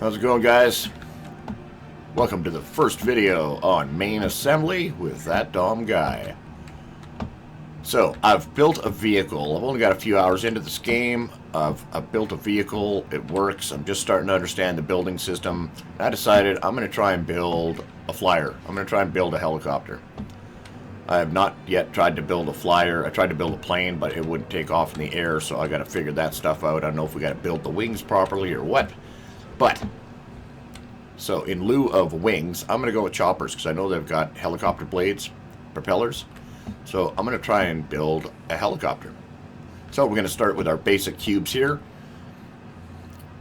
How's it going, guys? Welcome to the first video on main assembly with ThatDomGuy. So, I've built a vehicle. I've only got a few hours into this game. I've built a vehicle. It works. I'm just starting to understand the building system. I decided I'm going to try and build a flyer. I'm going to try and build a helicopter. I have not yet tried to build a flyer. I tried to build a plane, but it wouldn't take off in the air, so I got to figure that stuff out. I don't know if we got to build the wings properly or what. But, so in lieu of wings, I'm going to go with choppers because I know they've got helicopter blades, propellers. So I'm going to try and build a helicopter. So we're going to start with our basic cubes here.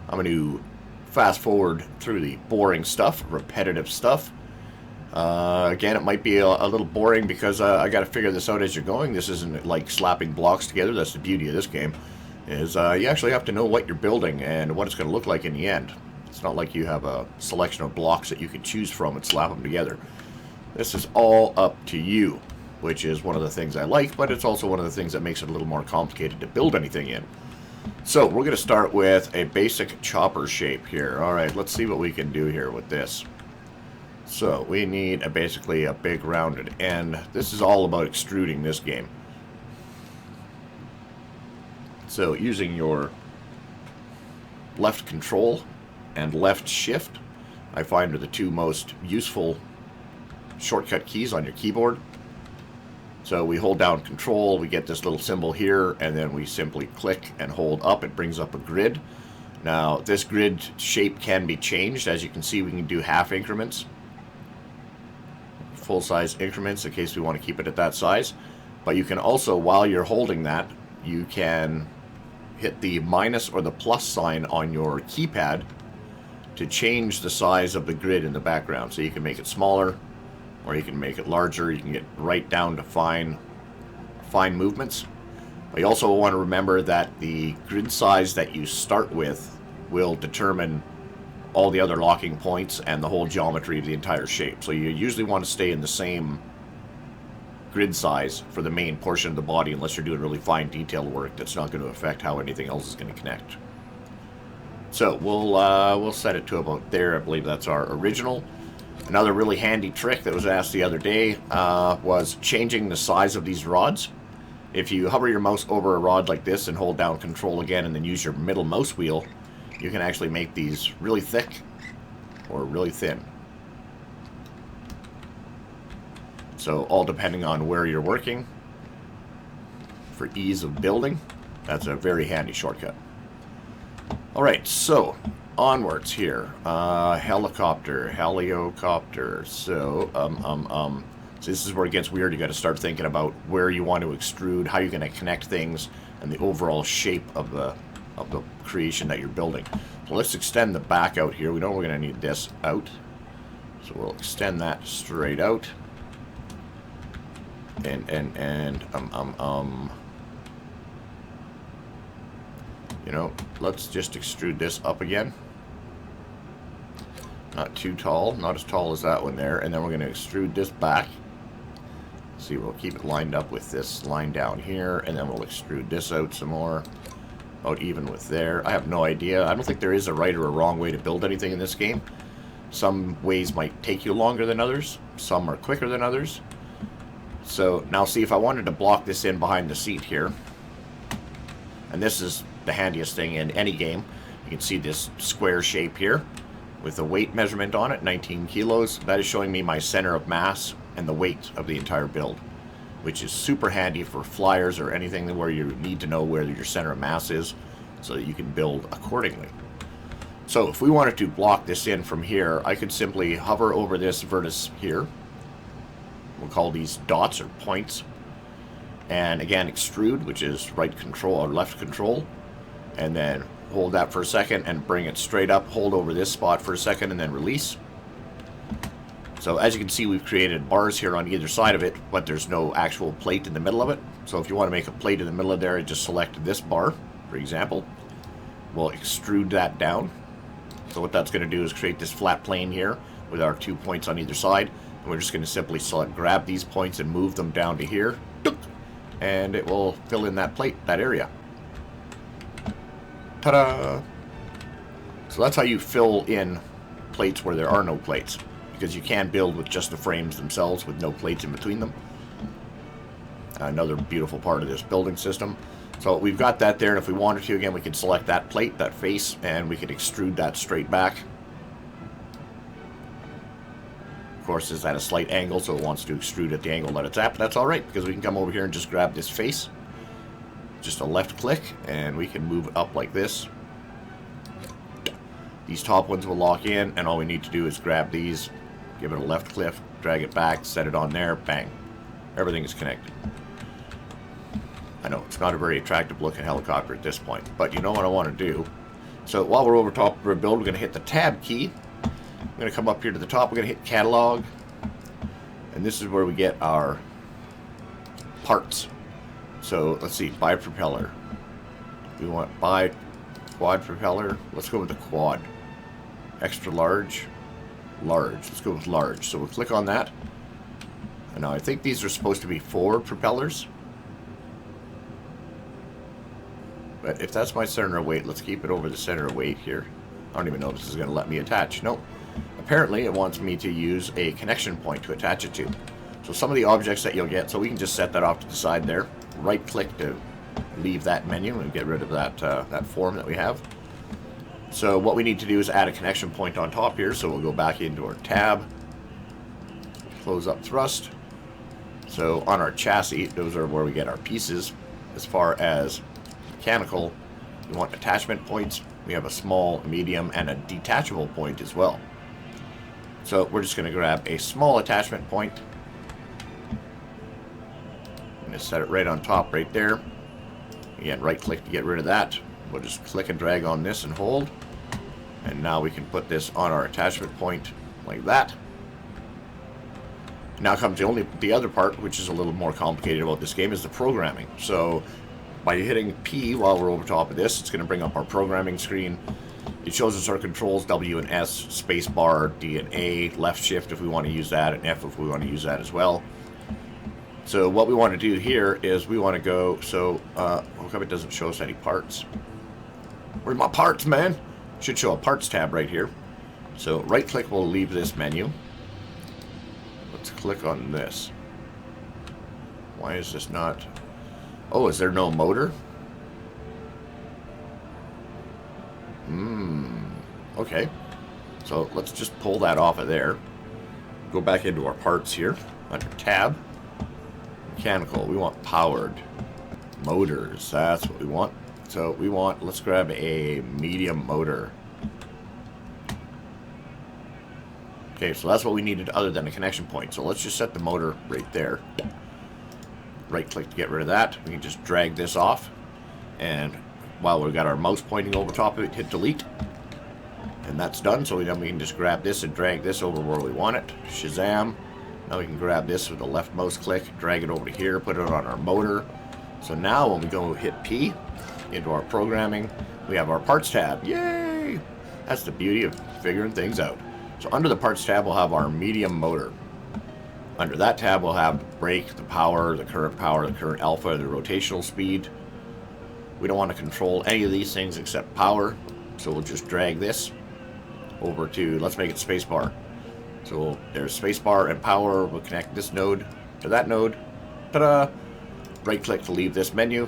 I'm going to fast forward through the boring stuff, repetitive stuff. Again, it might be a little boring because I got to figure this out as you're going. This isn't like slapping blocks together. That's the beauty of this game, is you actually have to know what you're building and what it's going to look like in the end. It's not like you have a selection of blocks that you can choose from and slap them together. This is all up to you, which is one of the things I like, but it's also one of the things that makes it a little more complicated to build anything in. So we're going to start with a basic chopper shape here. Alright, let's see what we can do here with this. So we need basically a big rounded end. This is all about extruding this game. So using your left control and left shift, I find are the two most useful shortcut keys on your keyboard. So we hold down control, we get this little symbol here, and then we simply click and hold up. It brings up a grid. Now this grid shape can be changed. As you can see, we can do half increments, full size increments in case we want to keep it at that size. But you can also, while you're holding that, you can hit the minus or the plus sign on your keypad to change the size of the grid in the background. So you can make it smaller or you can make it larger. You can get right down to fine movements. But you also want to remember that the grid size that you start with will determine all the other locking points and the whole geometry of the entire shape. So you usually want to stay in the same grid size for the main portion of the body unless you're doing really fine detail work that's not going to affect how anything else is going to connect. So we'll set it to about there. I believe that's our original. Another really handy trick that was asked the other day was changing the size of these rods. If you hover your mouse over a rod like this and hold down control again and then use your middle mouse wheel, you can actually make these really thick or really thin. So all depending on where you're working. For ease of building, that's a very handy shortcut. Alright, so onwards here. Helicopter. So, so this is where it gets weird. You got to start thinking about where you want to extrude, how you're going to connect things, and the overall shape of the creation that you're building. So let's extend the back out here. We know we're going to need this out. So we'll extend that straight out. You know, let's just extrude this up again. Not too tall, not as tall as that one there. And then we're going to extrude this back. See, we'll keep it lined up with this line down here, and then we'll extrude this out some more. About even with there. I have no idea. I don't think there is a right or a wrong way to build anything in this game. Some ways might take you longer than others. Some are quicker than others. So now see, if I wanted to block this in behind the seat here, and this is the handiest thing in any game. You can see this square shape here with the weight measurement on it, 19 kilos. That is showing me my center of mass and the weight of the entire build, which is super handy for flyers or anything where you need to know where your center of mass is so that you can build accordingly. So if we wanted to block this in from here, I could simply hover over this vertex here. We'll call these dots or points. And again, extrude, which is right control or left control. And then hold that for a second and bring it straight up. Hold over this spot for a second and then release. So as you can see, we've created bars here on either side of it, but there's no actual plate in the middle of it. So if you want to make a plate in the middle of there, just select this bar, for example. We'll extrude that down. So what that's going to do is create this flat plane here with our 2 points on either side. And we're just going to simply grab these points and move them down to here. And it will fill in that plate, that area. Ta-da! So that's how you fill in plates where there are no plates, because you can build with just the frames themselves with no plates in between them. Another beautiful part of this building system. So we've got that there, and if we wanted to, again, we could select that plate, that face, and we could extrude that straight back. Of course, it's at a slight angle, so it wants to extrude at the angle that it's at, but that's alright, because we can come over here and just grab this face. Just a left click, and we can move it up like this. These top ones will lock in, and all we need to do is grab these, give it a left click, drag it back, set it on there, bang. Everything is connected. I know, it's not a very attractive looking helicopter at this point, but you know what I want to do. So while we're over top of our build, we're going to hit the tab key. I'm going to come up here to the top, we're going to hit catalog, and this is where we get our parts. So let's see, bi propeller. We want bi quad propeller. Let's go with the quad. Extra large, large. Let's go with large. So we'll click on that. And now I think these are supposed to be forward propellers. But if that's my center of weight, let's keep it over the center of weight here. I don't even know if this is going to let me attach. Nope. Apparently it wants me to use a connection point to attach it to. So some of the objects that you'll get, so we can just set that off to the side there. Right click to leave that menu and get rid of that, that form that we have. So what we need to do is add a connection point on top here. So we'll go back into our tab, close up thrust. So on our chassis, those are where we get our pieces. As far as mechanical, we want attachment points. We have a small, medium, and a detachable point as well. So we're just going to grab a small attachment point. I'm going to set it right on top right there. Again, right click to get rid of that. We'll just click and drag on this and hold. And now we can put this on our attachment point like that. Now comes the other part, which is a little more complicated about this game, is the programming. So by hitting P while we're over top of this, it's going to bring up our programming screen. It shows us our controls, W and S, space bar, D and A, left shift if we want to use that, and F if we want to use that as well. So what we want to do here is we want to go, so, how come it doesn't show us any parts? Where's my parts, man? Should show a parts tab right here. So right click will leave this menu. Let's click on this. Why is this not? Oh, is there no motor? Okay. So let's just pull that off of there. Go back into our parts here under tab. Mechanical. We want powered. Motors. That's what we want. So we want, let's grab a medium motor. Okay, so that's what we needed other than a connection point. So let's just set the motor right there. Right click to get rid of that. We can just drag this off. And while we've got our mouse pointing over top of it, hit delete. And that's done. So then we can just grab this and drag this over where we want it. Shazam. Now we can grab this with the left mouse click, drag it over to here, put it on our motor. So now when we go hit P into our programming, we have our parts tab. Yay! That's the beauty of figuring things out. So under the parts tab, we'll have our medium motor. Under that tab, we'll have the brake, the power, the current alpha, the rotational speed. We don't want to control any of these things except power. So we'll just drag this over to, let's make it spacebar. So there's spacebar and power. We'll connect this node to that node. Ta-da! Right click to leave this menu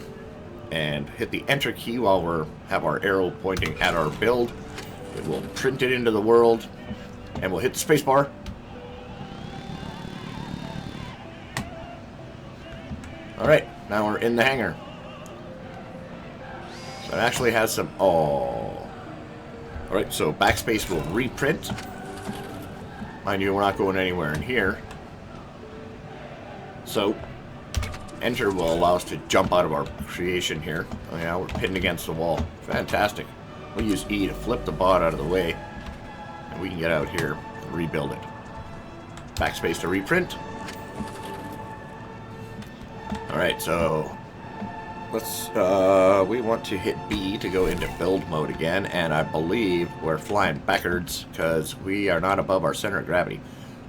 and hit the enter key while we have our arrow pointing at our build. It will print it into the world and we'll hit the spacebar. Alright, now we're in the hangar. So it actually has some, Alright, so backspace will reprint. Mind you, we're not going anywhere in here. So, enter will allow us to jump out of our creation here. Oh yeah, we're pinned against the wall. Fantastic. We'll use E to flip the bot out of the way. And we can get out here and rebuild it. Backspace to reprint. Alright, so let's, we want to hit B to go into build mode again, and I believe we're flying backwards because we are not above our center of gravity.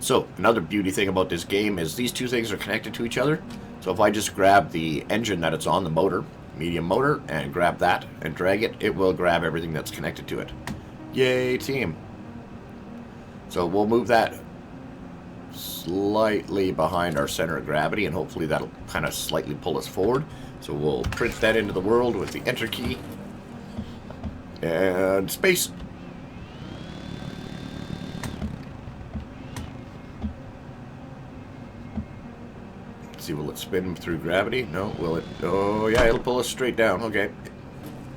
So, another beauty thing about this game is these two things are connected to each other. So if I just grab the engine that it's on, the motor, medium motor, and grab that and drag it, it will grab everything that's connected to it. Yay, team. So we'll move that slightly behind our center of gravity, and hopefully that'll kind of slightly pull us forward. So we'll print that into the world with the Enter key. And space. Let's see, will it spin through gravity? No, will it? Oh, yeah, it'll pull us straight down. Okay.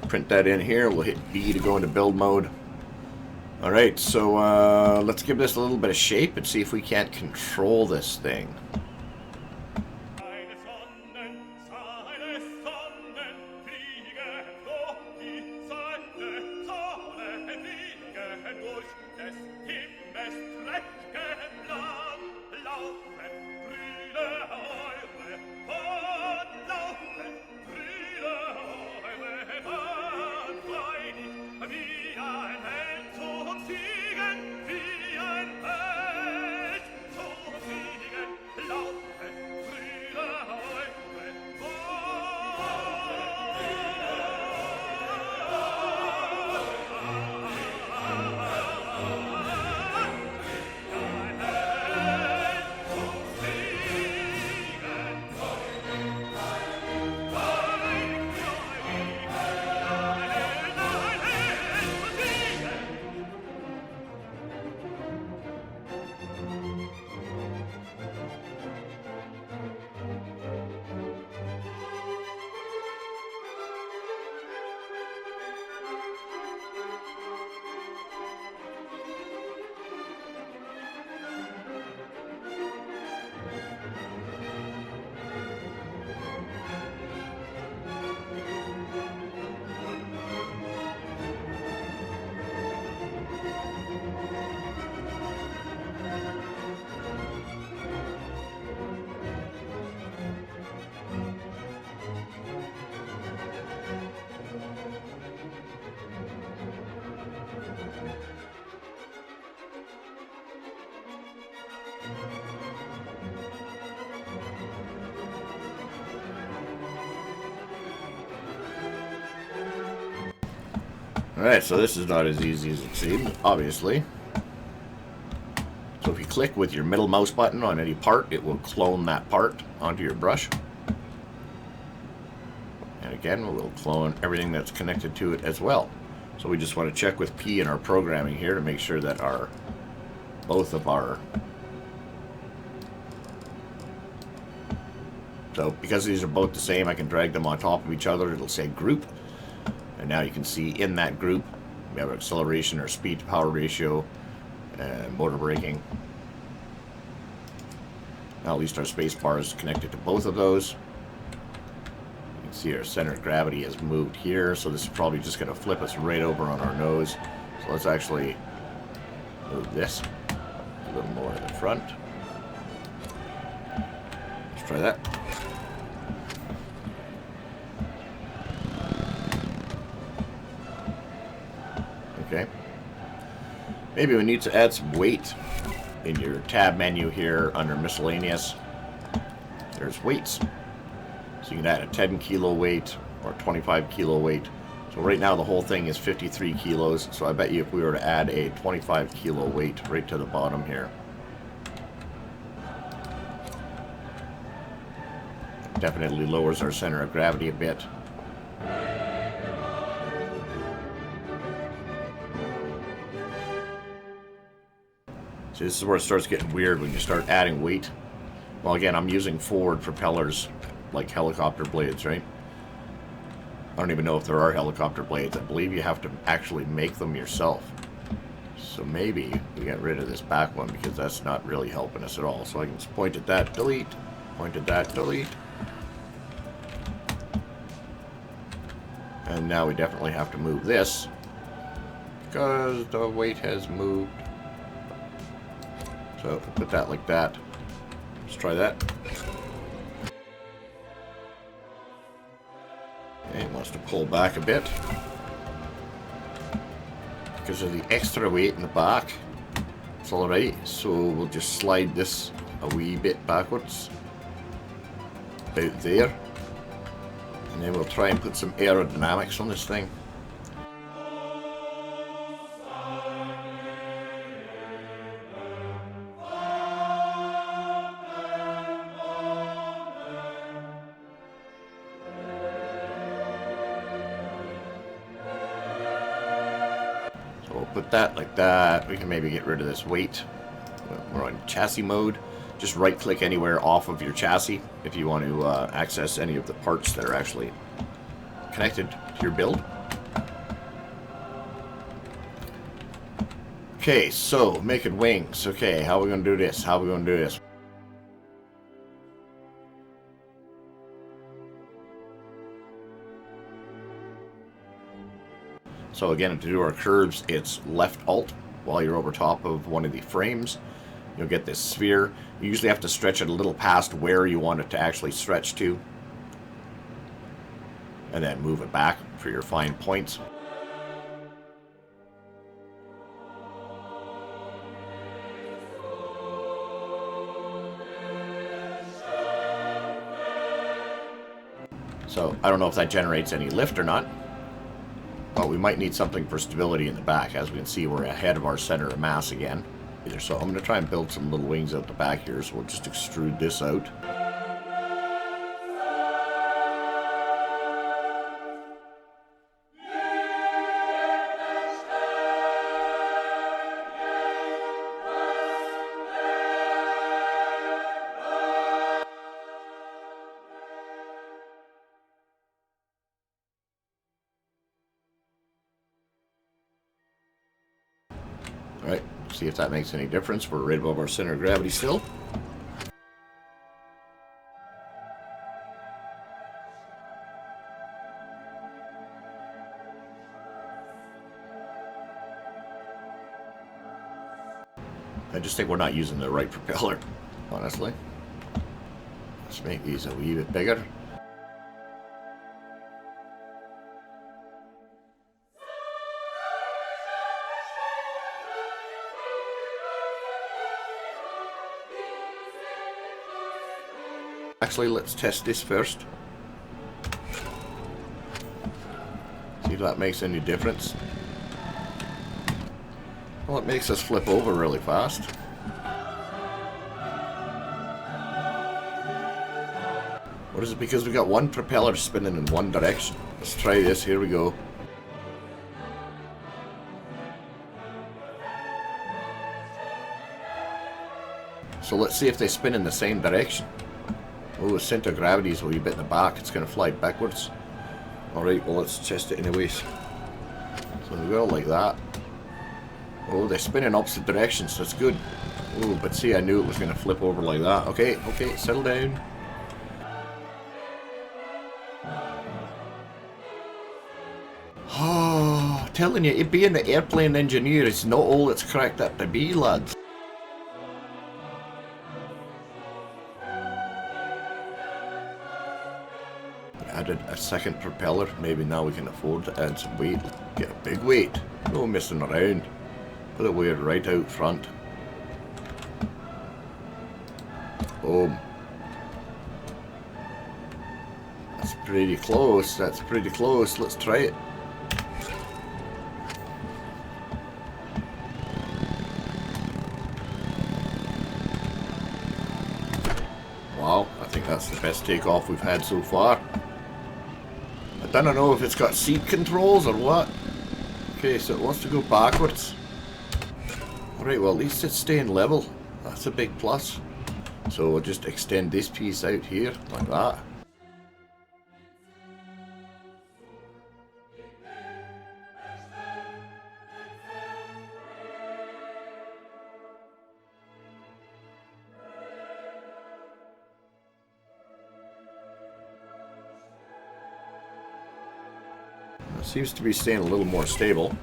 Print that in here. We'll hit B to go into build mode. Alright, so let's give this a little bit of shape and see if we can't control this thing. Alright, so this is not as easy as it seemed, obviously. So if you click with your middle mouse button on any part, it will clone that part onto your brush. And again, we'll clone everything that's connected to it as well. So we just want to check with P in our programming here to make sure that both of our... So because these are both the same, I can drag them on top of each other. It'll say group. And now you can see in that group, we have acceleration or speed to power ratio and motor braking. Now at least our space bar is connected to both of those. You can see our center of gravity has moved here, so this is probably just going to flip us right over on our nose. So let's actually move this a little more in the front. Let's try that. Okay. Maybe we need to add some weight in your tab menu here under miscellaneous. There's weights. So you can add a 10 kilo weight or 25 kilo weight. So right now the whole thing is 53 kilos. So I bet you if we were to add a 25 kilo weight right to the bottom here, definitely lowers our center of gravity a bit. See, this is where it starts getting weird when you start adding weight. Well, again, I'm using forward propellers like helicopter blades, right? I don't even know if there are helicopter blades. I believe you have to actually make them yourself. So maybe we get rid of this back one because that's not really helping us at all. So I can just point at that, delete, point at that, delete. And now we definitely have to move this because the weight has moved. So if we put that like that, let's try that. Okay, it wants to pull back a bit because of the extra weight in the back. It's alright, so we'll just slide this a wee bit backwards, about there, and then we'll try and put some aerodynamics on this thing. put that like that. We can maybe get rid of this weight. We're on chassis mode. Just right click anywhere off of your chassis if you want to access any of the parts that are actually connected to your build. Okay, so making wings. Okay, how are we going to do this? How are we going to do this? So again, to do our curves, it's left alt while you're over top of one of the frames. You'll get this sphere. You usually have to stretch it a little past where you want it to actually stretch to. And then move it back for your fine points. So I don't know if that generates any lift or not. But we might need something for stability in the back. As we can see, we're ahead of our center of mass again. So I'm going to try and build some little wings out the back here. So we'll just extrude this out. Alright, see if that makes any difference. We're right above our center of gravity still. I just think we're not using the right propeller, honestly. Let's make these a wee bit bigger. Actually, let's test this first. See if that makes any difference. Well, it makes us flip over really fast. What is it? Because we got one propeller spinning in one direction. Let's try this. Here we go. So let's see if they spin in the same direction. Oh, the center of gravity is a wee bit in the back. It's going to fly backwards. Alright, well, let's test it anyways. So we go like that. Oh, they spin in opposite directions. That's good. Oh, but see, I knew it was going to flip over like that. Okay, okay, settle down. Oh, telling you, being an airplane engineer is not all it's cracked up to be, lads. Added a second propeller. Maybe now we can afford to add some weight. Get a big weight. No messing around. Put it weight right out front. Boom. That's pretty close. That's pretty close. Let's try it. Wow, I think that's the best takeoff we've had so far. I don't know if it's got seat controls or what. Okay, so it wants to go backwards. Alright, well at least it's staying level. That's a big plus. So we'll just extend this piece out here, like that. It seems to be staying a little more stable.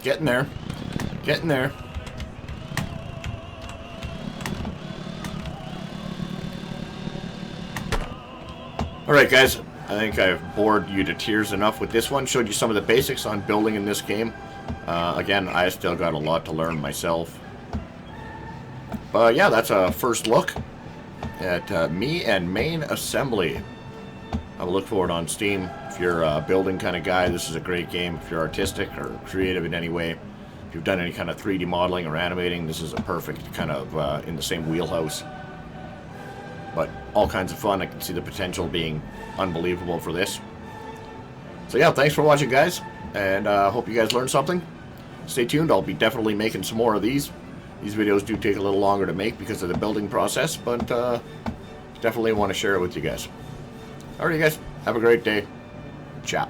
Getting there. Getting there. Alright guys, I think I've bored you to tears enough with this one. Showed you some of the basics on building in this game. Again, I still got a lot to learn myself. But yeah, that's a first look at me and Main Assembly. I will look for it on Steam. If you're a building kind of guy, this is a great game. If you're artistic or creative in any way, if you've done any kind of 3D modeling or animating, this is a perfect kind of in the same wheelhouse. But all kinds of fun. I can see the potential being unbelievable for this. So yeah, thanks for watching, guys, and hope you guys learned something. Stay tuned. I'll be definitely making some more of these. These videos do take a little longer to make because of the building process, but definitely want to share it with you guys. Alright, guys, have a great day. Ciao.